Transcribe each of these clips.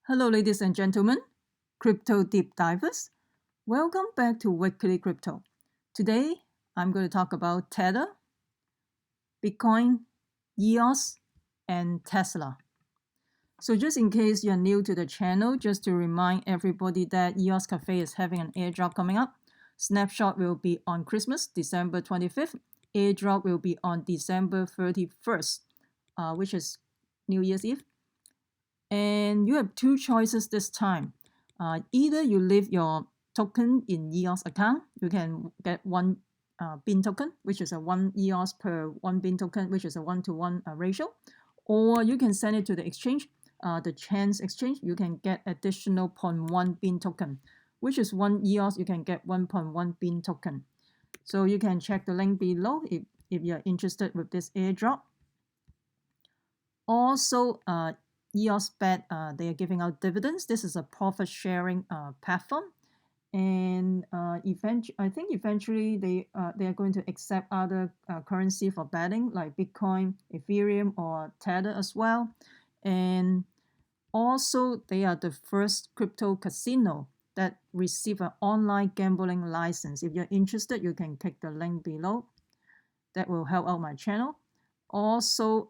Hello, ladies and gentlemen, crypto deep divers. Welcome back to Weekly Crypto. Today, I'm going to talk about Tether, Bitcoin, EOS, and Tesla. So just in case you're new to the channel, just to remind everybody that EOS Cafe is having an airdrop coming up. Snapshot will be on Christmas, December 25th. Airdrop will be on December 31st, which is New Year's Eve. And you have two choices this time. Either you leave your token in EOS account, you can get one BIN token, which is a 1 EOS per 1 BIN token, which is a 1-to-1 ratio, or you can send it to the exchange, the chance exchange. You can get additional 0.1 BIN token, which is 1 EOS, you can get 1.1 BIN token. So you can check the link below if you're interested with this airdrop. Also, EOSBET, they are giving out dividends. This is a profit sharing platform, and I think eventually they are going to accept other currency for betting like Bitcoin, Ethereum, or Tether as well. And also, they are the first crypto casino that receive an online gambling license. If you're interested, you can click the link below. That will help out my channel. Also,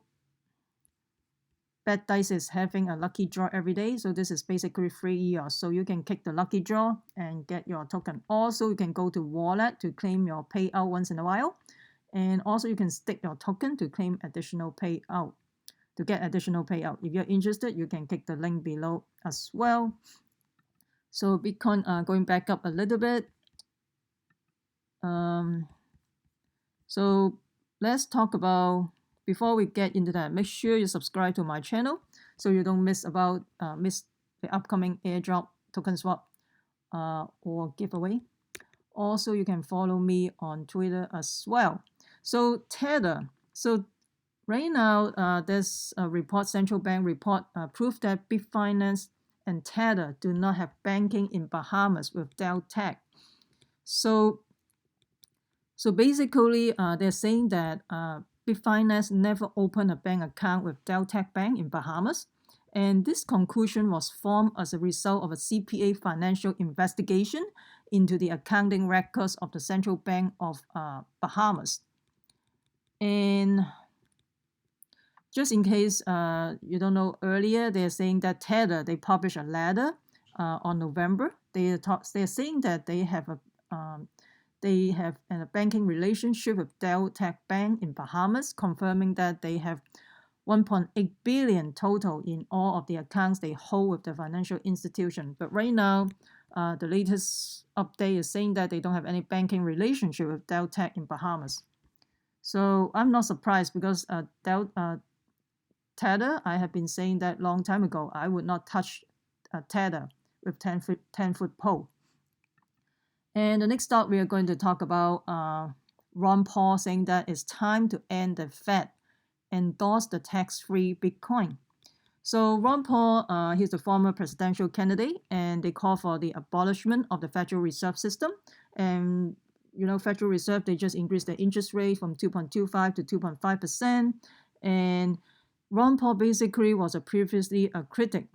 BetDice is having a lucky draw every day, so this is basically free EOS. So you can click the lucky draw and get your token. Also, you can go to wallet to claim your payout once in a while. And also you can stake your token to claim additional payout, to get additional payout. If you're interested, you can click the link below as well. So Bitcoin going back up a little bit. So let's talk about, before we get into that, make sure you subscribe to my channel so you don't miss the upcoming airdrop, token swap, or giveaway. Also, you can follow me on Twitter as well. So Tether. So right now, there's a report, central bank report, proof that Bitfinance and Tether do not have banking in Bahamas with Deltec. So basically, they're saying that Bitfinance never opened a bank account with Deltec Bank in Bahamas. And this conclusion was formed as a result of a CPA financial investigation into the accounting records of the Central Bank of Bahamas. And just in case you don't know, earlier they're saying that Tether, they published a letter on November. They're saying that they have a banking relationship with Deltec Bank in Bahamas, confirming that they have 1.8 billion total in all of the accounts they hold with the financial institution. But right now, the latest update is saying that they don't have any banking relationship with Deltec in Bahamas. So I'm not surprised because Tether, I have been saying that long time ago, I would not touch Tether with 10-foot pole. And the next stop, we are going to talk about Ron Paul saying that it's time to end the Fed endorse the tax-free Bitcoin. So Ron Paul, he's the former presidential candidate, and they call for the abolishment of the Federal Reserve System. And Federal Reserve, they just increased the interest rate from 2.25 to 2.5%. And Ron Paul basically was previously a critic,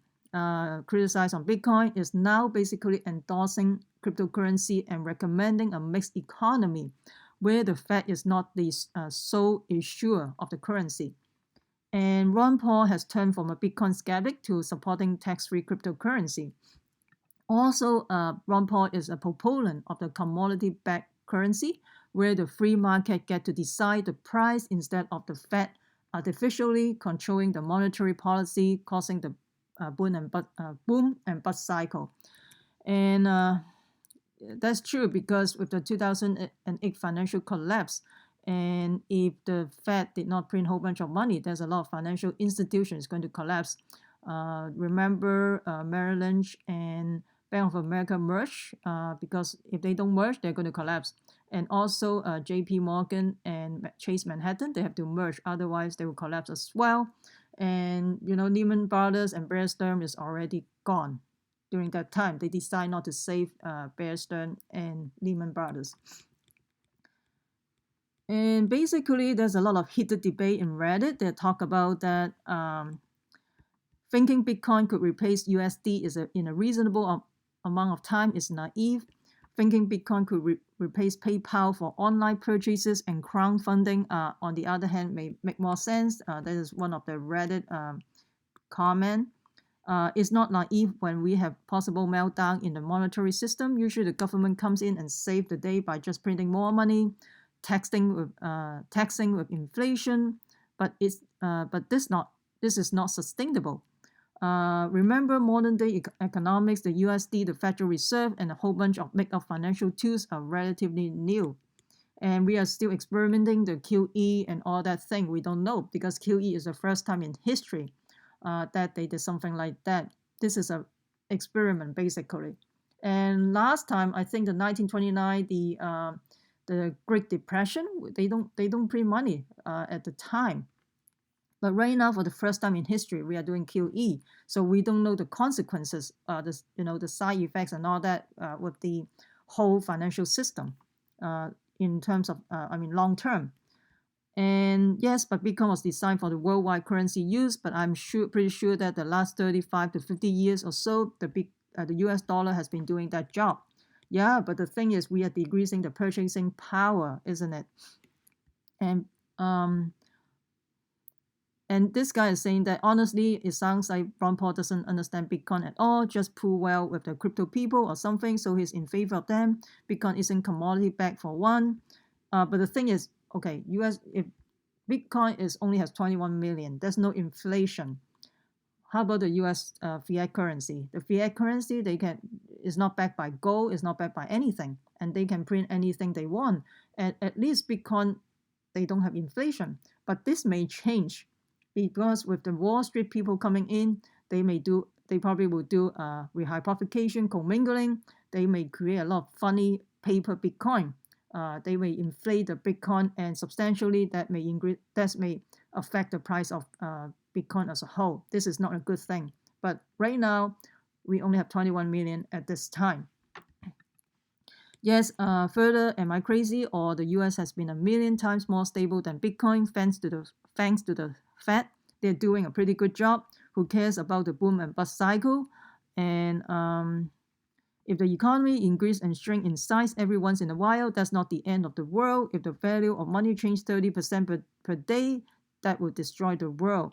criticized on Bitcoin, is now basically endorsing cryptocurrency and recommending a mixed economy where the Fed is not the sole issuer of the currency. And Ron Paul has turned from a Bitcoin skeptic to supporting tax-free cryptocurrency. Also, Ron Paul is a proponent of the commodity-backed currency, where the free market get to decide the price instead of the Fed artificially controlling the monetary policy, causing the boom and bust cycle. And that's true because with the 2008 financial collapse, and if the Fed did not print a whole bunch of money, there's a lot of financial institutions going to collapse. Remember Merrill Lynch and Bank of America merged, because if they don't merge, they're going to collapse. And also JP Morgan and Chase Manhattan, they have to merge, otherwise they will collapse as well. And Lehman Brothers and Bear Stearns is already gone. During that time, they decide not to save Bear Stearns and Lehman Brothers. And basically, there's a lot of heated debate in Reddit that talk about that Thinking Bitcoin could replace USD in a reasonable amount of time is naive. Thinking Bitcoin could replace PayPal for online purchases and crowdfunding, on the other hand, may make more sense. That is one of the Reddit comment. It's not naive when we have possible meltdown in the monetary system. Usually the government comes in and saves the day by just printing more money, taxing with inflation, but this is not sustainable. Remember, modern day economics, the USD, the Federal Reserve, and a whole bunch of make-up financial tools are relatively new. And we are still experimenting the QE and all that thing. We don't know because QE is the first time in history that they did something like that. This is an experiment, basically. And last time, I think the 1929, the Great Depression, they don't print money at the time. But right now, for the first time in history, we are doing QE, so we don't know the consequences, the side effects and all that with the whole financial system in terms of, long term. And yes, but Bitcoin was designed for the worldwide currency use, but I'm pretty sure that the last 35 to 50 years or so, the US dollar has been doing that job. Yeah, but the thing is, we are decreasing the purchasing power, isn't it? And this guy is saying that, honestly, it sounds like Ron Paul doesn't understand Bitcoin at all, just pull well with the crypto people or something, so he's in favor of them. Bitcoin isn't commodity backed for one. But the thing is, okay, if Bitcoin only has 21 million, there's no inflation. How about the US fiat currency? The fiat currency, is not backed by gold, it's not backed by anything, and they can print anything they want. And at least Bitcoin, they don't have inflation. But this may change because with the Wall Street people coming in, they probably will do rehypothecation, commingling. They may create a lot of funny paper Bitcoin. They may inflate the Bitcoin, and substantially that may affect the price of Bitcoin as a whole. This is not a good thing. But right now, we only have 21 million at this time. Yes, further, am I crazy? Or the US has been a million times more stable than Bitcoin thanks to the Fed. They're doing a pretty good job. Who cares about the boom and bust cycle? And if the economy increase and shrink in size every once in a while, that's not the end of the world. If the value of money changes 30% per day, that would destroy the world.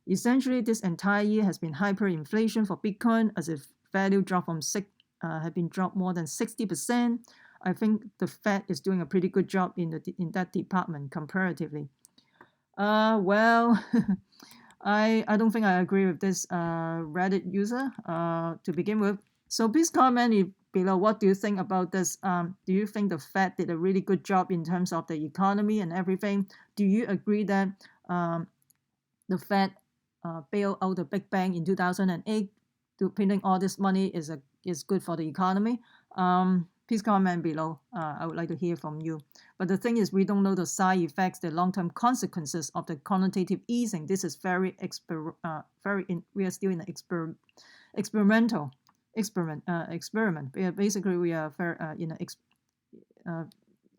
Essentially, this entire year has been hyperinflation for Bitcoin, as if value dropped had been dropped more than 60%. I think the Fed is doing a pretty good job in that department comparatively. Well, I don't think I agree with this Reddit user to begin with. So please comment below, what do you think about this? Do you think the Fed did a really good job in terms of the economy and everything? Do you agree that the Fed bailed out the big bank in 2008 to printing all this money is good for the economy? Please comment below. I would like to hear from you. But the thing is, we don't know the side effects, the long-term consequences of the quantitative easing. This is we are still in an experiment. Basically, we are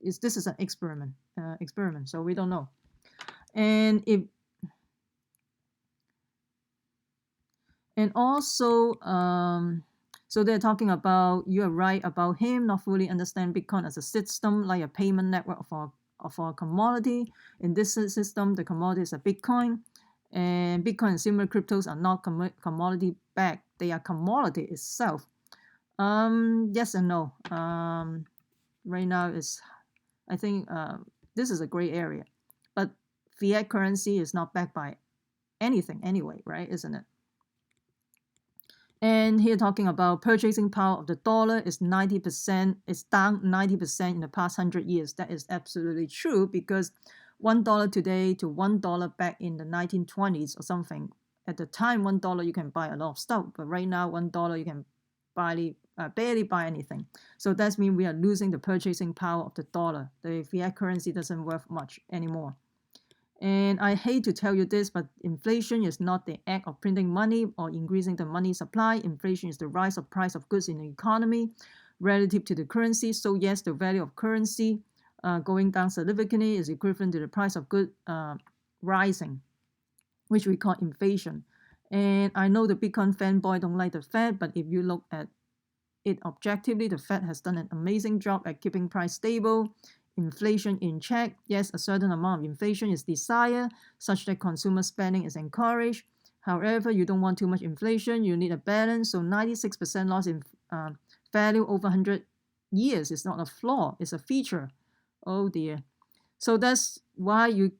this is an experiment. So we don't know. And also, so they're talking about, you are right about him not fully understand Bitcoin as a system, like a payment network for a commodity. In this system, the commodity is a Bitcoin, and Bitcoin and similar cryptos are not commodity backed. They are commodity itself. Yes and no. Right now I think this is a gray area, but fiat currency is not backed by anything anyway, right? Isn't it? And here talking about purchasing power of the dollar is 90%, it's down 90% in the past 100 years. That is absolutely true, because $1 today to $1 back in the 1920s or something. At the time, $1 you can buy a lot of stuff, but right now $1 you can barely buy anything. So that means we are losing the purchasing power of the dollar. The fiat currency doesn't worth much anymore. And I hate to tell you this, but inflation is not the act of printing money or increasing the money supply. Inflation is the rise of price of goods in the economy relative to the currency. So yes, the value of currency going down significantly is equivalent to the price of goods rising, which we call inflation. And I know the Bitcoin fanboy don't like the Fed, but if you look at it objectively, the Fed has done an amazing job at keeping price stable, inflation in check. Yes, a certain amount of inflation is desired, such that consumer spending is encouraged. However, you don't want too much inflation. You need a balance. So 96% loss in value over 100 years is not a flaw. It's a feature. Oh dear. So that's why you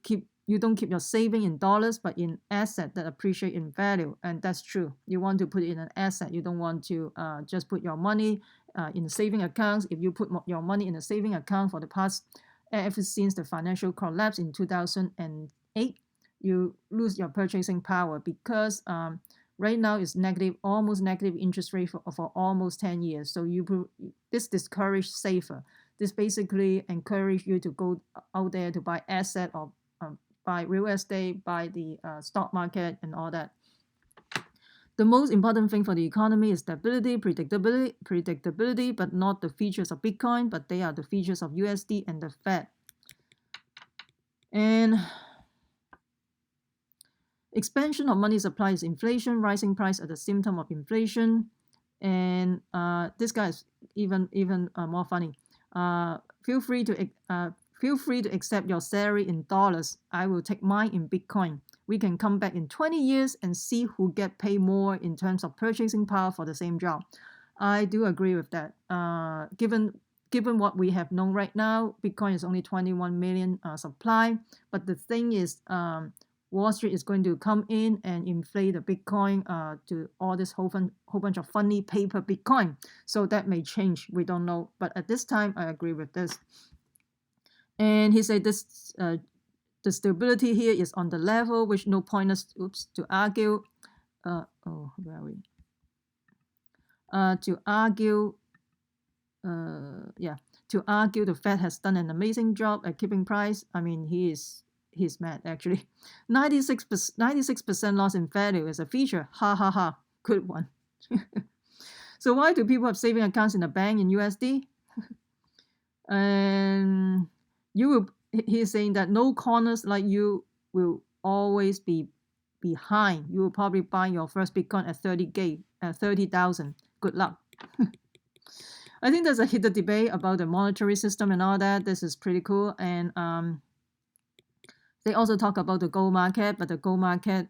don't keep your saving in dollars, but in asset that appreciate in value. And that's true. You want to put it in an asset. You don't want to just put your money in saving accounts. If you put your money in a saving account for the past, ever since the financial collapse in 2008, you lose your purchasing power because right now it's negative, almost negative interest rate for almost 10 years. So this discourage safer. This basically encourage you to go out there to buy asset or buy real estate, buy the stock market and all that. The most important thing for the economy is stability, predictability, but not the features of Bitcoin, but they are the features of USD and the Fed. And expansion of money supply is inflation. Rising price are the symptom of inflation. And this guy is even more funny. Feel free to accept your salary in dollars. I will take mine in Bitcoin. We can come back in 20 years and see who get paid more in terms of purchasing power for the same job. I do agree with that. Given what we have known right now, Bitcoin is only 21 million supply. But the thing is, Wall Street is going to come in and inflate the Bitcoin to all this whole bunch of funny paper Bitcoin. So that may change. We don't know. But at this time, I agree with this. And he said this the stability here is on the level which no point to argue. Where are we? To argue the Fed has done an amazing job at keeping price. I mean, he's mad actually. 96% loss in value is a feature. Ha ha ha. Good one. So why do people have saving accounts in the bank in USD? And he's saying that no corners like you will always be behind. You will probably buy your first Bitcoin at 30,000. Good luck. I think there's a heated debate about the monetary system and all that. This is pretty cool. And they also talk about the gold market, but the gold market,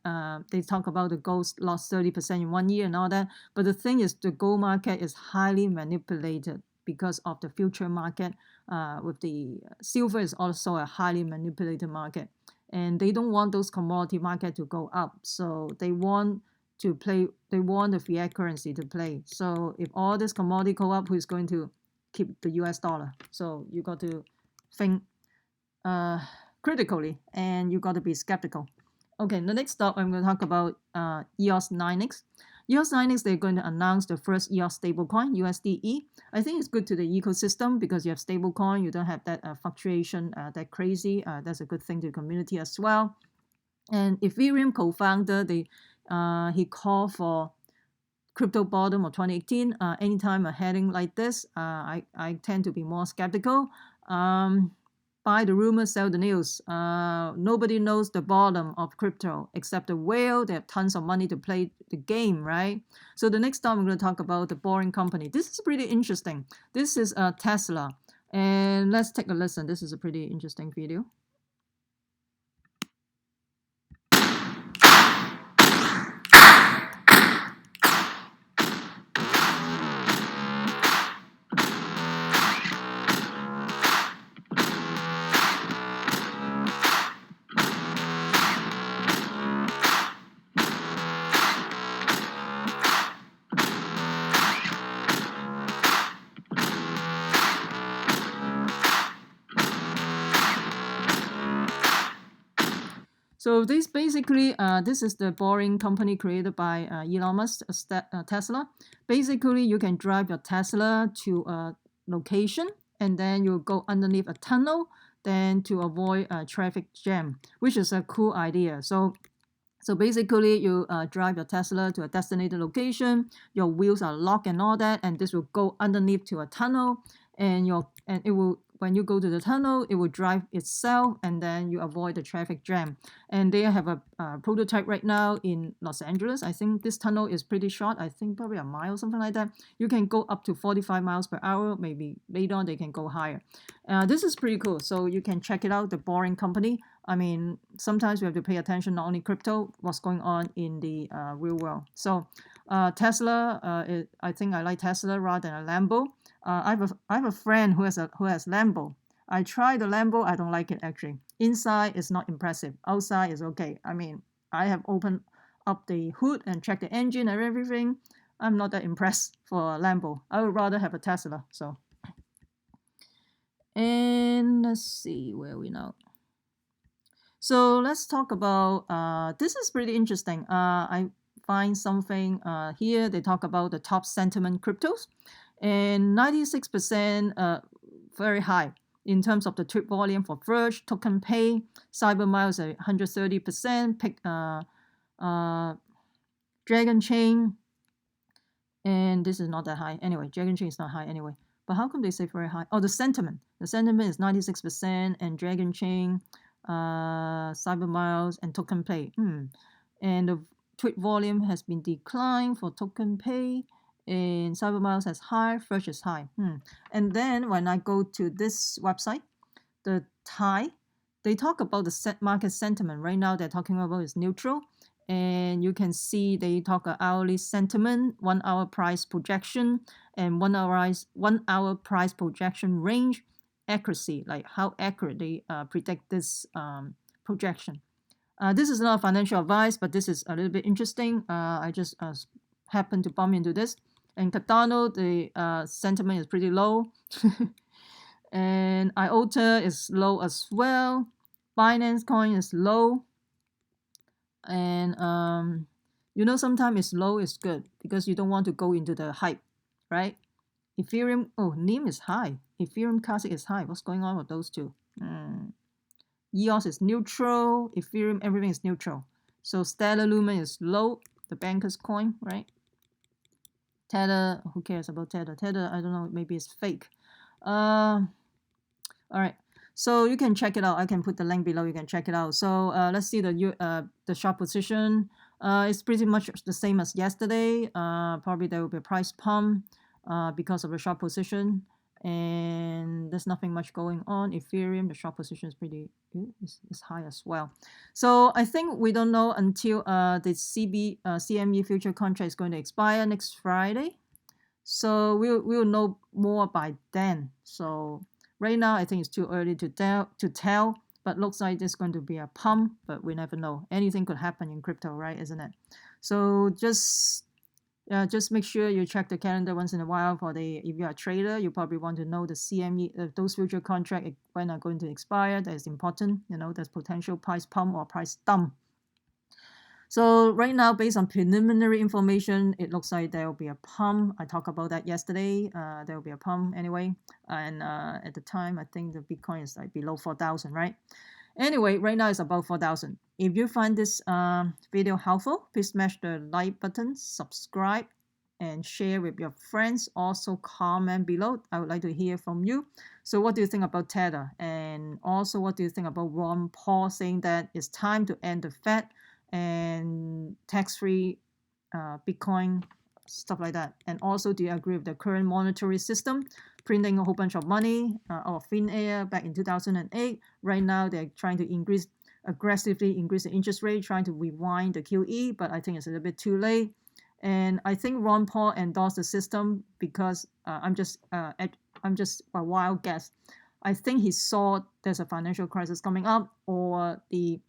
they talk about the gold lost 30% in 1 year and all that. But the thing is, the gold market is highly manipulated because of the future market. With the silver is also a highly manipulated market. And they don't want those commodity market to go up. So they want the fiat currency to play. So if all this commodity go up, who's going to keep the US dollar? So you got to think critically, and you got to be skeptical. Okay, the next stop, I'm going to talk about EOS Lynx. EOS Lynx, they're going to announce the first EOS stablecoin, USDE. I think it's good to the ecosystem because you have stablecoin, you don't have that fluctuation that crazy. That's a good thing to the community as well. And Ethereum co-founder, he called for crypto bottom of 2018. Anytime a heading like this, I tend to be more skeptical. Buy the rumor, sell the news. Nobody knows the bottom of crypto except the whale. They have tons of money to play the game, right? So the next time I'm going to talk about the boring company. This is pretty interesting. This is Tesla. And let's take a listen. This is a pretty interesting video. So this basically, this is the boring company created by Elon Musk, Tesla. Basically, you can drive your Tesla to a location and then you go underneath a tunnel then to avoid a traffic jam, which is a cool idea. So basically, you drive your Tesla to a designated location, your wheels are locked and all that, and this will go underneath to a tunnel, and it will when you go to the tunnel, it will drive itself, and then you avoid the traffic jam. And they have a prototype right now in Los Angeles. I think this tunnel is pretty short. I think probably a mile, something like that. You can go up to 45 miles per hour. Maybe later on they can go higher. This is pretty cool. So you can check it out, the Boring Company. I mean, sometimes we have to pay attention, not only crypto, what's going on in the real world. So Tesla, I think I like Tesla rather than a Lambo. I have a friend who has Lambo. I tried the Lambo. I don't like it actually. Inside is not impressive. Outside is okay. I mean, I have opened up the hood and checked the engine and everything. I'm not that impressed for a Lambo. I would rather have a Tesla. So, and let's see where we now. So let's talk about. This is pretty interesting. I find something here. They talk about the top sentiment cryptos. And 96% very high in terms of the trade volume for Verge, Token Pay, CyberMiles at 130%, Dragon Chain, and this is not that high. Anyway, Dragon Chain is not high anyway. But how come they say very high? Oh, the sentiment. The sentiment is 96%, and Dragon Chain, CyberMiles, and Token Pay. And the trade volume has been declined for Token Pay. And CyberMiles has high, Fresh is high. And then when I go to this website, the TIE, they talk about the market sentiment. Right now they're talking about is neutral. And you can see they talk hourly sentiment, 1 hour price projection, and 1 hour price projection range, accuracy, like how accurate they predict this projection. This is not financial advice, but this is a little bit interesting. I just happened to bump into this. And Cardano, the sentiment is pretty low. And IOTA is low as well. Binance Coin is low. And sometimes it's low is good because you don't want to go into the hype, right? Ethereum, NEM is high. Ethereum Classic is high. What's going on with those two? EOS is neutral. Ethereum, everything is neutral. So Stellar Lumen is low. The banker's coin, right? Tether, who cares about Tether? Tether, I don't know, maybe it's fake. All right, so you can check it out. I can put the link below. You can check it out. So let's see the short position. It's pretty much the same as yesterday. Probably there will be a price pump because of the short position, and there's nothing much going on. Ethereum, the short position is pretty good. It's high as well. So I think we don't know until the CME future contract is going to expire next Friday. So we'll know more by then. So right now I think it's too early to tell, but looks like there's going to be a pump, but we never know. Anything could happen in crypto, right? Isn't it? So just make sure you check the calendar once in a while if you're a trader, you probably want to know the CME, those future contracts when are going to expire. That is important. There's potential price pump or price dump. So right now, based on preliminary information, it looks like there will be a pump. I talked about that yesterday. There will be a pump anyway. And at the time, I think the Bitcoin is like below 4,000, right? Anyway, right now it's about 4,000. If you find this video helpful, please smash the like button, subscribe, and share with your friends. Also comment below. I would like to hear from you. So what do you think about Tether? And also what do you think about Ron Paul saying that it's time to end the Fed and tax-free Bitcoin, stuff like that? And also, do you agree with the current monetary system, printing a whole bunch of money out of thin air back in 2008? Right now, they're trying to aggressively increase the interest rate, trying to rewind the QE, but I think it's a little bit too late. And I think Ron Paul endorsed the system because I'm just a wild guess. I think he saw there's a financial crisis coming up, or the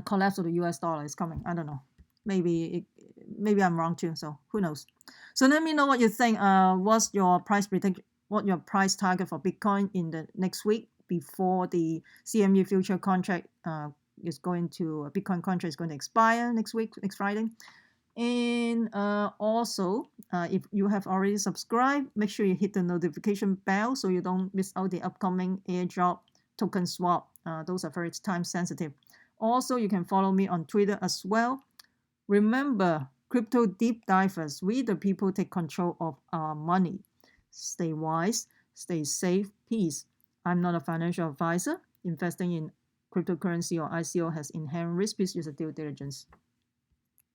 collapse of the US dollar is coming. I don't know. Maybe I'm wrong too. So who knows? So let me know what you think. What's your price prediction? What your price target for Bitcoin in the next week before the CME future contract Bitcoin contract is going to expire next Friday. And also, if you have already subscribed, make sure you hit the notification bell so you don't miss out the upcoming airdrop token swap. Those are very time sensitive. Also, you can follow me on Twitter as well. Remember, crypto deep divers, we the people take control of our money. Stay wise, stay safe, peace. I'm not a financial advisor. Investing in cryptocurrency or ICO has inherent risk. Please use a due diligence.